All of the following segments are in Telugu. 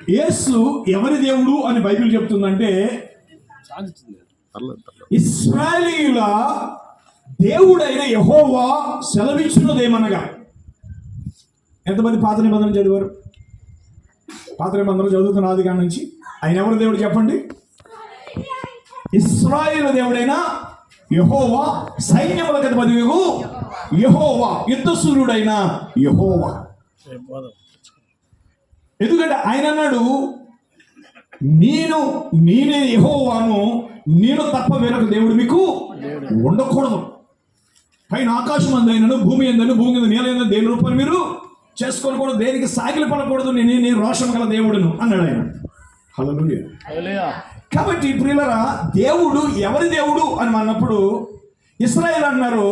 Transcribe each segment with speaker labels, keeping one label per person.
Speaker 1: యేసు ఎవరి దేవుడు అని బైబిల్ చెప్తుందంటే ఇశ్రాయేలీయుల దేవుడైన యెహోవా సెలవిచ్చినదేమనగా. ఎంతమంది పాత నిబంధన చదివారు? పాత నిబంధన చదువుతున్న ఆదికాండం నుంచి. ఆయన ఎవరి దేవుడు చెప్పండి? ఇశ్రాయేలు దేవుడైన యెహోవా, సైన్యములకు అధిపతియగు యెహోవా, యుద్ధసూర్యుడైన యెహోవా. ఎందుకంటే ఆయన అన్నాడు, నేనే యెహోవాను, నేను తప్ప వేరొక దేవుడు మీకు ఉండకూడదు. పైన ఆకాశం అందైనను భూమి ఎందను భూమి మీద నేల ఎందు దేని రూపాన్ని మీరు చేసుకోకూడదు, దేనికి సాగిలి పడకూడదు, నేను రోషం గల దేవుడును అన్నాడు ఆయన. హల్లెలూయా. కాబట్టి ప్రియులారా, దేవుడు ఎవరి దేవుడు అని అన్నప్పుడు ఇశ్రాయేలు అన్నారు.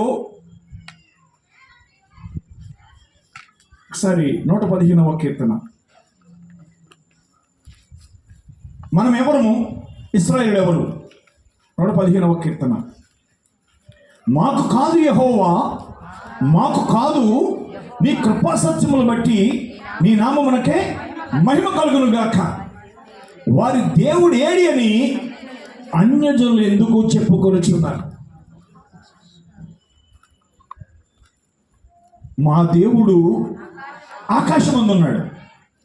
Speaker 1: ఒకసారి 115వ కీర్తన. మనం ఎవరము? ఇశ్రాయేలు ఎవరు? 115వ కీర్తన. మాకు కాదు యెహోవా, మాకు కాదు, నీ కృపా సత్యములు బట్టి నీ నామమునకే మహిమ కలుగును గాక. వారి దేవుడు ఏడి అని అన్యజనులు ఎందుకు చెప్పుకొనుచున్నారు? మా దేవుడు ఆకాశమందు ఉన్నాడు.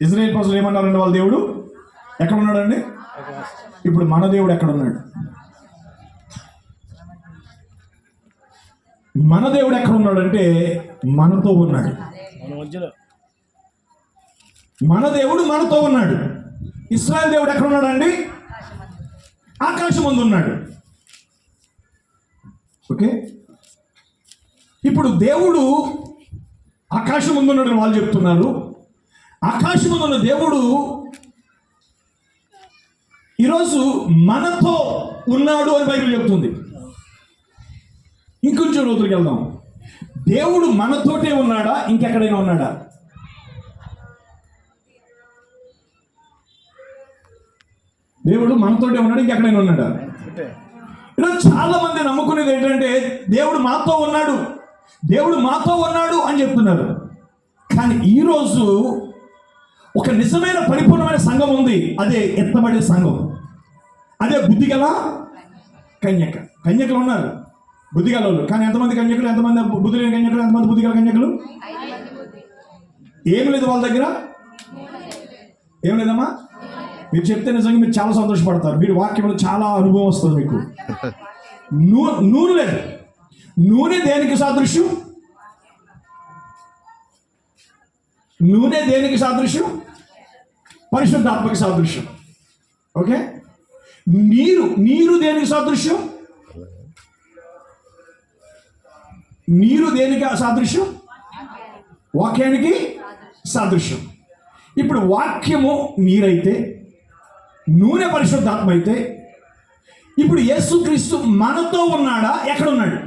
Speaker 1: ఇజ్రాయేల్ ప్రజలు ఏమన్నారండి? వాళ్ళ దేవుడు ఎక్కడ ఉన్నాడండి? ఇప్పుడు మన దేవుడు ఎక్కడ ఉన్నాడు? మన దేవుడు ఎక్కడ ఉన్నాడంటే మనతో ఉన్నాడు. మన దేవుడు మనతో ఉన్నాడు. ఇశ్రాయేల్ దేవుడు ఎక్కడ ఉన్నాడండి? ఆకాశం ముందు ఉన్నాడు. ఓకే, ఇప్పుడు దేవుడు ఆకాశం ముందు ఉన్నాడు వాళ్ళు చెప్తున్నారు. ఆకాశం ముందు ఉన్న దేవుడు ఈరోజు మనతో ఉన్నాడు అని బైబిల్ చెప్తుంది. ఇంకొంచెం రోజులకి వెళ్దాం. దేవుడు మనతోటే ఉన్నాడా? ఇంకెక్కడైనా ఉన్నాడా? దేవుడు మనతోటే ఉన్నాడు, ఇంకెక్కడైనా ఉన్నాడా? ఈరోజు చాలా మంది నమ్ముకునేది ఏంటంటే దేవుడు మాతో ఉన్నాడు, దేవుడు మాతో ఉన్నాడు అని చెప్తున్నారు. కానీ ఈరోజు ఒక నిజమైన పరిపూర్ణమైన సంఘం ఉంది. అదే ఎత్తబడే సంఘం, అదే బుద్ధిగల కన్యక. కన్యకలు ఉన్నారు, బుద్ధిగల వాళ్ళు. కానీ ఎంతమంది కన్యకులు? ఎంతమంది బుద్ధి లేని కన్యకులు? ఎంతమంది బుద్ధిగల కన్యకులు? ఏమి లేదు వాళ్ళ దగ్గర, ఏం లేదమ్మా. మీరు చెప్తే నిజంగా మీరు చాలా సంతోషపడతారు. మీరు వాక్యంలో చాలా అనుభవం వస్తుంది మీకు. నూనె లేదు. నూనె దేనికి సాదృశ్యం? నూనె దేనికి సాదృశ్యం? పరిశుద్ధాత్మకి సాదృశ్యం. ఓకే, నీరు దేనికి సాదృశ్యం? నీరు దేనికి సాదృశ్యం? వాక్యానికి సాదృశ్యం. ఇప్పుడు వాక్యము నీరైతే, నూనె పరిశుద్ధాత్మ అయితే, ఇప్పుడు యేసుక్రీస్తు మనతో ఉన్నాడా? ఎక్కడున్నాడు?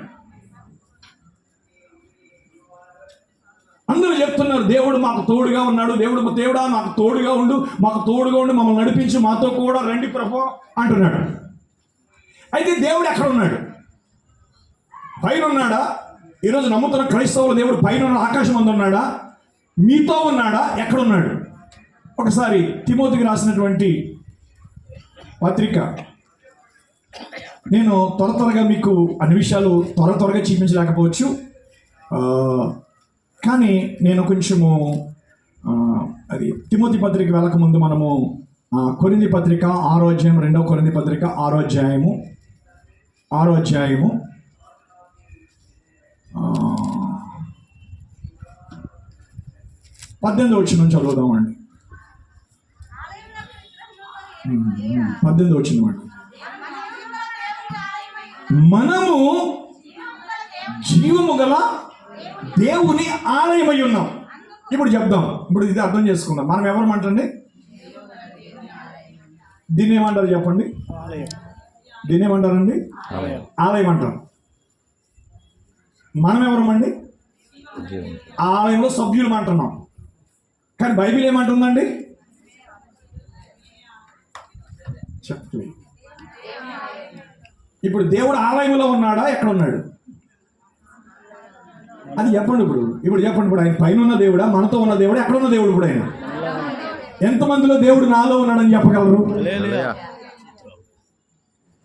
Speaker 1: అందరూ చెప్తున్నారు దేవుడు మాకు తోడుగా ఉన్నాడు, దేవుడా మాకు తోడుగా ఉండు, మాకు తోడుగా ఉండి మమ్మల్ని నడిపించి మాతో కూడా రండి ప్రభు అంటున్నాడు. అయితే దేవుడు ఎక్కడ ఉన్నాడు? పైన ఉన్నాడా? ఈరోజు నమ్ముతున్న క్రైస్తవుల దేవుడు పైన ఉన్న ఆకాశం అందు ఉన్నాడా? మీతో ఉన్నాడా? ఎక్కడున్నాడు? ఒకసారి తిమోతికి రాసినటువంటి పత్రిక, నేను త్వరగా మీకు అన్ని విషయాలు త్వరగా చూపించలేకపోవచ్చు, కానీ నేను కొంచెము అది తిమోతి పత్రిక వెళ్ళకముందు మనము కొరింథీ పత్రిక 6వ అధ్యాయం, 2వ కొరింథీ పత్రిక 6వ అధ్యాయము 18వ వచనం చదువుదామండి. 18వ వచనం అండి. మనము జీవము గల దేవుని ఆలయమై ఉన్నాం. ఇప్పుడు చెప్దాం, ఇప్పుడు ఇది అర్థం చేసుకుందాం. మనం ఎవరమంటండి? దీన్ని ఏమంటారు చెప్పండి? దీన్ని ఏమంటారండి? ఆలయం అంటారు. మనం ఎవరమండి? ఆలయంలో సభ్యులు అంటున్నాం. కానీ బైబిల్ ఏమంటుందండి? చెప్పండి. ఇప్పుడు దేవుడు ఆలయంలో ఉన్నాడా? ఎక్కడ ఉన్నాడు? అది చెప్పండి. ఇప్పుడు చెప్పండి. ఇప్పుడు ఆయన పైన ఉన్న దేవుడా? మనతో ఉన్న దేవుడా? ఎక్కడ ఉన్న దేవుడు? ఇప్పుడు ఆయన ఎంతమందిలో దేవుడు నాలో ఉన్నాడని చెప్పగలరు?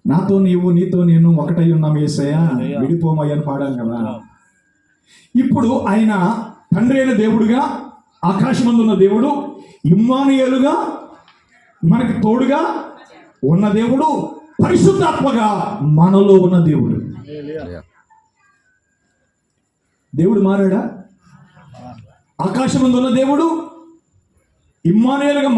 Speaker 1: నాతో నీవు, నీతో నేను ఒకటై ఉన్నాం యేసయ్య, విడిపోమయ్య అని పాడాం కదా. ఇప్పుడు ఆయన తండ్రి అయిన దేవుడుగా, ఆకాశమందున్న దేవుడు, ఇమ్మానుయేలుగా మనకి తోడుగా ఉన్న దేవుడు, పరిశుద్ధాత్మగా మనలో ఉన్న దేవుడు. దేవుడు మారాడా? ఆకాశమందున్న దేవుడు ఇమ్మానుయేలుగా